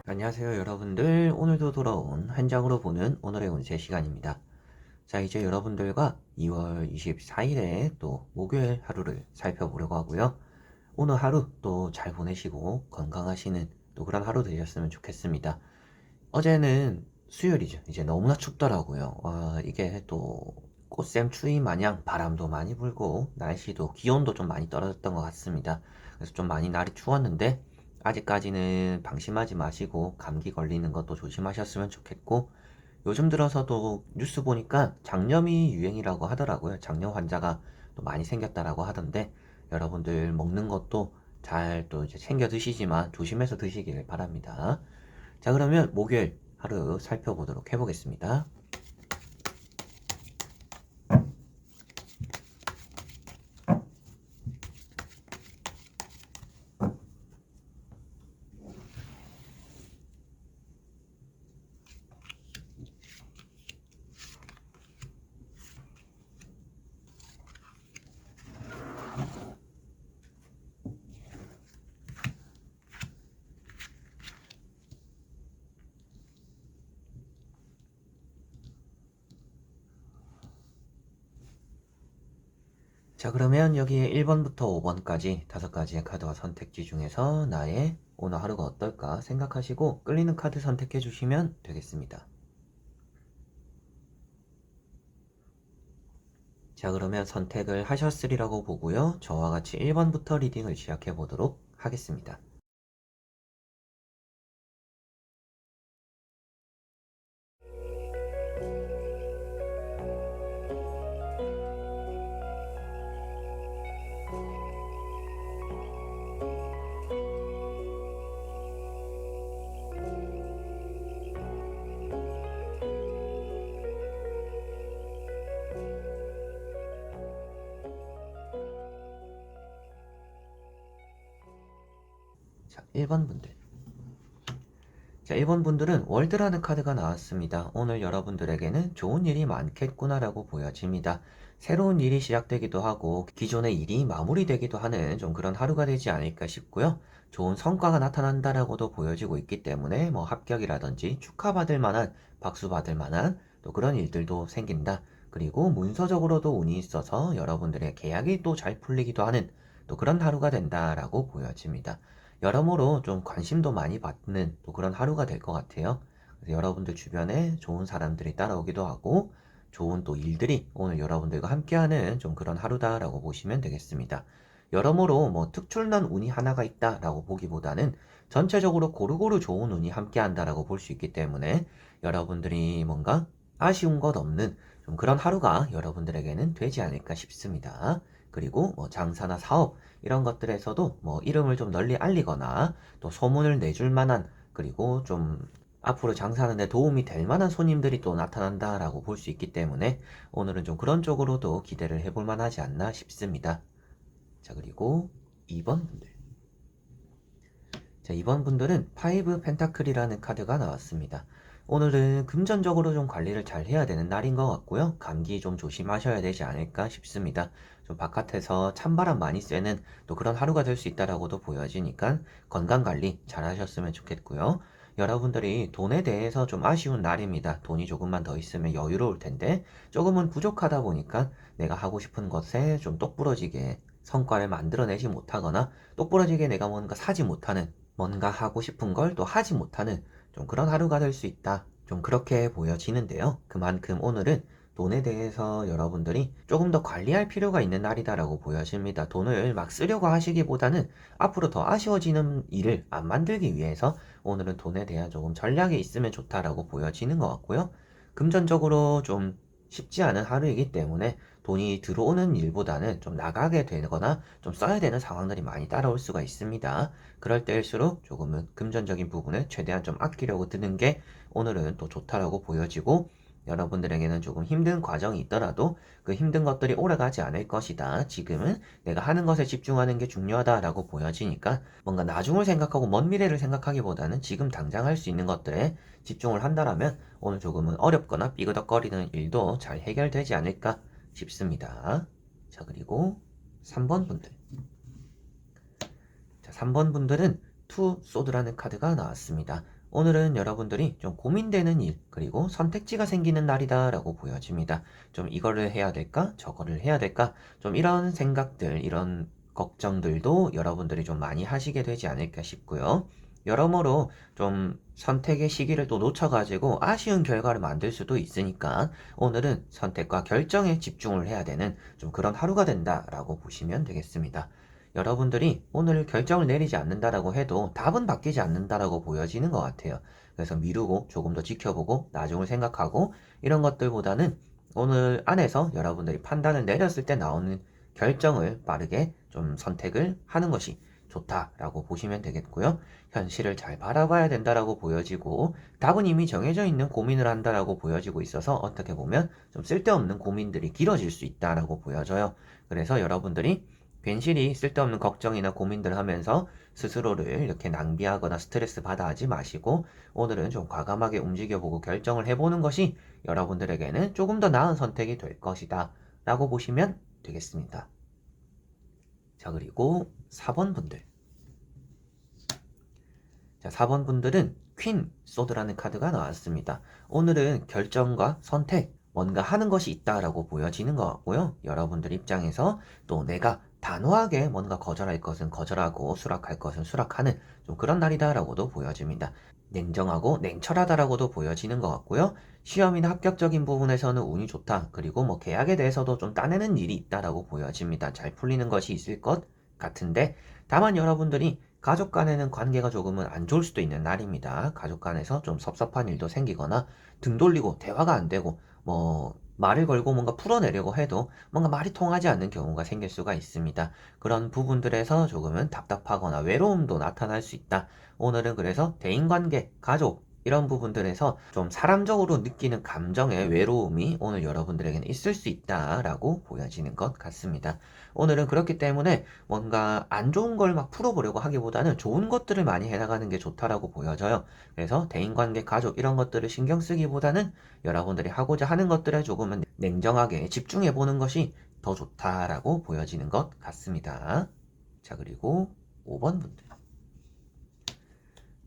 안녕하세요 여러분들. 오늘도 돌아온 한 장으로 보는 오늘의 운세 시간입니다. 자, 이제 여러분들과 2월 24일에 또 목요일 하루를 살펴보려고 하고요. 오늘 하루 또 잘 보내시고 건강하시는 또 그런 하루 되셨으면 좋겠습니다. 어제는 수요일이죠. 이제 너무나 춥더라고요. 이게 또 꽃샘 추위 마냥 바람도 많이 불고 날씨도 기온도 좀 많이 떨어졌던 것 같습니다. 그래서 좀 많이 날이 추웠는데 아직까지는 방심하지 마시고 감기 걸리는 것도 조심하셨으면 좋겠고, 요즘 들어서도 뉴스 보니까 장염이 유행이라고 하더라고요. 장염 환자가 또 많이 생겼다라고 하던데, 여러분들 먹는 것도 잘 또 이제 챙겨 드시지만 조심해서 드시길 바랍니다. 자, 그러면 목요일 하루 살펴보도록 해보겠습니다. 자, 그러면 여기에 1번부터 5번까지 5가지의 카드와 선택지 중에서 나의 오늘 하루가 어떨까 생각하시고 끌리는 카드 선택해 주시면 되겠습니다. 자, 그러면 선택을 하셨으리라고 보고요. 저와 같이 1번부터 리딩을 시작해 보도록 하겠습니다. 자, 1번 분들. 자, 1번 분들은 월드라는 카드가 나왔습니다. 오늘 여러분들에게는 좋은 일이 많겠구나라고 보여집니다. 새로운 일이 시작되기도 하고 기존의 일이 마무리되기도 하는 좀 그런 하루가 되지 않을까 싶고요. 좋은 성과가 나타난다라고도 보여지고 있기 때문에 뭐 합격이라든지 축하받을 만한, 박수 받을 만한 또 그런 일들도 생긴다. 그리고 문서적으로도 운이 있어서 여러분들의 계약이 또 잘 풀리기도 하는 또 그런 하루가 된다라고 보여집니다. 여러모로 좀 관심도 많이 받는 또 그런 하루가 될 것 같아요. 그래서 여러분들 주변에 좋은 사람들이 따라오기도 하고 좋은 또 일들이 오늘 여러분들과 함께하는 좀 그런 하루다라고 보시면 되겠습니다. 여러모로 뭐 특출난 운이 하나가 있다라고 보기보다는 전체적으로 고루고루 좋은 운이 함께한다라고 볼 수 있기 때문에 여러분들이 뭔가 아쉬운 것 없는 좀 그런 하루가 여러분들에게는 되지 않을까 싶습니다. 그리고 뭐 장사나 사업 이런 것들에서도 뭐 이름을 좀 널리 알리거나 또 소문을 내줄 만한, 그리고 좀 앞으로 장사하는 데 도움이 될 만한 손님들이 또 나타난다라고 볼 수 있기 때문에 오늘은 좀 그런 쪽으로도 기대를 해볼 만하지 않나 싶습니다. 자, 그리고 2번 분들. 자, 2번 분들은 파이브 펜타클이라는 카드가 나왔습니다. 오늘은 금전적으로 좀 관리를 잘 해야 되는 날인 것 같고요. 감기 좀 조심하셔야 되지 않을까 싶습니다. 좀 바깥에서 찬바람 많이 쐬는 또 그런 하루가 될 수 있다라고도 보여지니까 건강 관리 잘 하셨으면 좋겠고요. 여러분들이 돈에 대해서 좀 아쉬운 날입니다. 돈이 조금만 더 있으면 여유로울 텐데 조금은 부족하다 보니까 내가 하고 싶은 것에 좀 똑부러지게 성과를 만들어내지 못하거나 똑부러지게 내가 뭔가 사지 못하는, 뭔가 하고 싶은 걸 또 하지 못하는 좀 그런 하루가 될 수 있다. 좀 그렇게 보여지는데요. 그만큼 오늘은 돈에 대해서 여러분들이 조금 더 관리할 필요가 있는 날이다라고 보여집니다. 돈을 막 쓰려고 하시기보다는 앞으로 더 아쉬워지는 일을 안 만들기 위해서 오늘은 돈에 대한 조금 전략이 있으면 좋다라고 보여지는 것 같고요. 금전적으로 좀 쉽지 않은 하루이기 때문에 돈이 들어오는 일보다는 좀 나가게 되거나 좀 써야 되는 상황들이 많이 따라올 수가 있습니다. 그럴 때일수록 조금은 금전적인 부분을 최대한 좀 아끼려고 드는 게 오늘은 또 좋다라고 보여지고, 여러분들에게는 조금 힘든 과정이 있더라도 그 힘든 것들이 오래가지 않을 것이다. 지금은 내가 하는 것에 집중하는 게 중요하다라고 보여지니까 뭔가 나중을 생각하고 먼 미래를 생각하기보다는 지금 당장 할 수 있는 것들에 집중을 한다라면 오늘 조금은 어렵거나 삐그덕거리는 일도 잘 해결되지 않을까 싶습니다. 자, 그리고 3번 분들. 자, 3번 분들은 투 소드라는 카드가 나왔습니다. 오늘은 여러분들이 좀 고민되는 일, 그리고 선택지가 생기는 날이다라고 보여집니다. 좀 이거를 해야 될까? 저거를 해야 될까? 좀 이런 생각들, 이런 걱정들도 여러분들이 좀 많이 하시게 되지 않을까 싶고요. 여러모로 좀 선택의 시기를 또 놓쳐가지고 아쉬운 결과를 만들 수도 있으니까 오늘은 선택과 결정에 집중을 해야 되는 좀 그런 하루가 된다라고 보시면 되겠습니다. 여러분들이 오늘 결정을 내리지 않는다라고 해도 답은 바뀌지 않는다라고 보여지는 것 같아요. 그래서 미루고 조금 더 지켜보고 나중을 생각하고 이런 것들보다는 오늘 안에서 여러분들이 판단을 내렸을 때 나오는 결정을 빠르게 좀 선택을 하는 것이 좋다라고 보시면 되겠고요. 현실을 잘 바라봐야 된다라고 보여지고 답은 이미 정해져 있는 고민을 한다라고 보여지고 있어서 어떻게 보면 좀 쓸데없는 고민들이 길어질 수 있다라고 보여져요. 그래서 여러분들이 괜시리 쓸데없는 걱정이나 고민들 하면서 스스로를 이렇게 낭비하거나 스트레스 받아 하지 마시고 오늘은 좀 과감하게 움직여보고 결정을 해보는 것이 여러분들에게는 조금 더 나은 선택이 될 것이다 라고 보시면 되겠습니다. 자, 그리고 4번 분들. 자, 4번 분들은 퀸 소드라는 카드가 나왔습니다. 오늘은 결정과 선택, 뭔가 하는 것이 있다라고 보여지는 것 같고요. 여러분들 입장에서 또 내가 단호하게 뭔가 거절할 것은 거절하고 수락할 것은 수락하는 좀 그런 날이다라고도 보여집니다. 냉정하고 냉철하다라고도 보여지는 것 같고요. 시험이나 합격적인 부분에서는 운이 좋다. 그리고 뭐 계약에 대해서도 좀 따내는 일이 있다라고 보여집니다. 잘 풀리는 것이 있을 것 같은데 다만 여러분들이 가족 간에는 관계가 조금은 안 좋을 수도 있는 날입니다. 가족 간에서 좀 섭섭한 일도 생기거나 등 돌리고 대화가 안 되고 뭐 말을 걸고 뭔가 풀어내려고 해도 뭔가 말이 통하지 않는 경우가 생길 수가 있습니다. 그런 부분들에서 조금은 답답하거나 외로움도 나타날 수 있다. 오늘은 그래서 대인관계, 가족 이런 부분들에서 좀 사람적으로 느끼는 감정의 외로움이 오늘 여러분들에게는 있을 수 있다라고 보여지는 것 같습니다. 오늘은 그렇기 때문에 뭔가 안 좋은 걸 막 풀어보려고 하기보다는 좋은 것들을 많이 해나가는 게 좋다라고 보여져요. 그래서 대인관계, 가족 이런 것들을 신경 쓰기보다는 여러분들이 하고자 하는 것들에 조금은 냉정하게 집중해 보는 것이 더 좋다라고 보여지는 것 같습니다. 자, 그리고 5번 분들.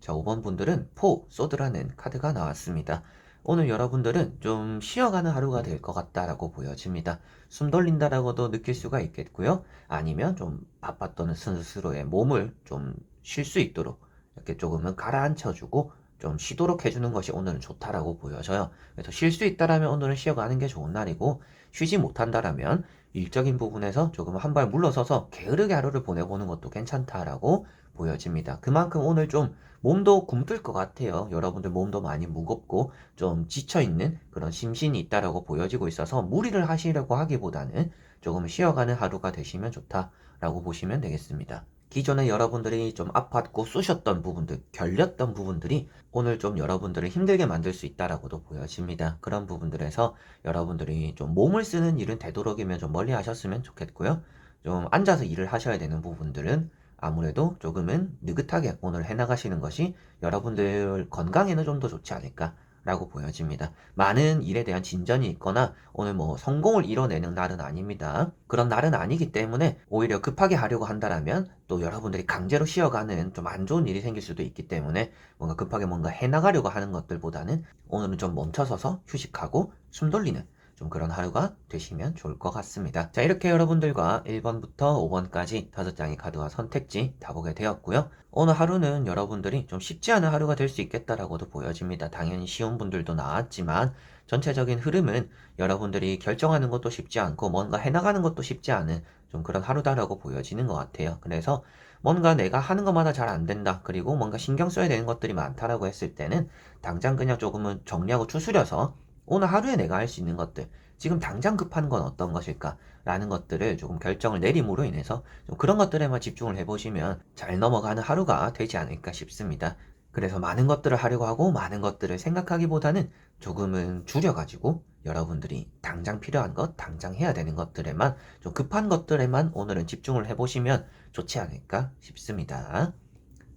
자, 5번 분들은 포, 소드라는 카드가 나왔습니다. 오늘 여러분들은 좀 쉬어가는 하루가 될 것 같다라고 보여집니다. 숨 돌린다라고도 느낄 수가 있겠고요. 아니면 좀 바빴던 스스로의 몸을 좀 쉴 수 있도록 이렇게 조금은 가라앉혀주고 좀 쉬도록 해주는 것이 오늘은 좋다라고 보여져요. 그래서 쉴 수 있다라면 오늘은 쉬어가는 게 좋은 날이고 쉬지 못한다라면 일적인 부분에서 조금 한 발 물러서서 게으르게 하루를 보내보는 것도 괜찮다라고 보여집니다. 그만큼 오늘 좀 몸도 굼뜰 것 같아요. 여러분들 몸도 많이 무겁고 좀 지쳐있는 그런 심신이 있다라고 보여지고 있어서 무리를 하시려고 하기보다는 조금 쉬어가는 하루가 되시면 좋다라고 보시면 되겠습니다. 기존에 여러분들이 좀 아팠고 쑤셨던 부분들, 결렸던 부분들이 오늘 좀 여러분들을 힘들게 만들 수 있다라고도 보여집니다. 그런 부분들에서 여러분들이 좀 몸을 쓰는 일은 되도록이면 좀 멀리 하셨으면 좋겠고요. 좀 앉아서 일을 하셔야 되는 부분들은 아무래도 조금은 느긋하게 오늘 해나가시는 것이 여러분들 건강에는 좀 더 좋지 않을까라고 보여집니다. 많은 일에 대한 진전이 있거나 오늘 뭐 성공을 이뤄내는 날은 아닙니다. 그런 날은 아니기 때문에 오히려 급하게 하려고 한다라면 또 여러분들이 강제로 쉬어가는 좀 안 좋은 일이 생길 수도 있기 때문에 뭔가 급하게 뭔가 해나가려고 하는 것들보다는 오늘은 좀 멈춰서서 휴식하고 숨 돌리는 좀 그런 하루가 되시면 좋을 것 같습니다. 자, 이렇게 여러분들과 1번부터 5번까지 5장의 카드와 선택지 다 보게 되었고요. 오늘 하루는 여러분들이 좀 쉽지 않은 하루가 될 수 있겠다라고도 보여집니다. 당연히 쉬운 분들도 나왔지만 전체적인 흐름은 여러분들이 결정하는 것도 쉽지 않고 뭔가 해나가는 것도 쉽지 않은 좀 그런 하루다라고 보여지는 것 같아요. 그래서 뭔가 내가 하는 것마다 잘 안 된다. 그리고 뭔가 신경 써야 되는 것들이 많다라고 했을 때는 당장 그냥 조금은 정리하고 추스려서 오늘 하루에 내가 할 수 있는 것들, 지금 당장 급한 건 어떤 것일까? 라는 것들을 조금 결정을 내림으로 인해서 좀 그런 것들에만 집중을 해보시면 잘 넘어가는 하루가 되지 않을까 싶습니다. 그래서 많은 것들을 하려고 하고 많은 것들을 생각하기보다는 조금은 줄여가지고 여러분들이 당장 필요한 것, 당장 해야 되는 것들에만 좀 급한 것들에만 오늘은 집중을 해보시면 좋지 않을까 싶습니다.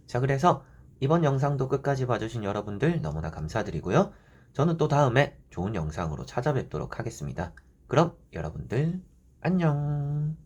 자, 그래서 이번 영상도 끝까지 봐주신 여러분들 너무나 감사드리고요. 저는 또 다음에 좋은 영상으로 찾아뵙도록 하겠습니다. 그럼 여러분들 안녕.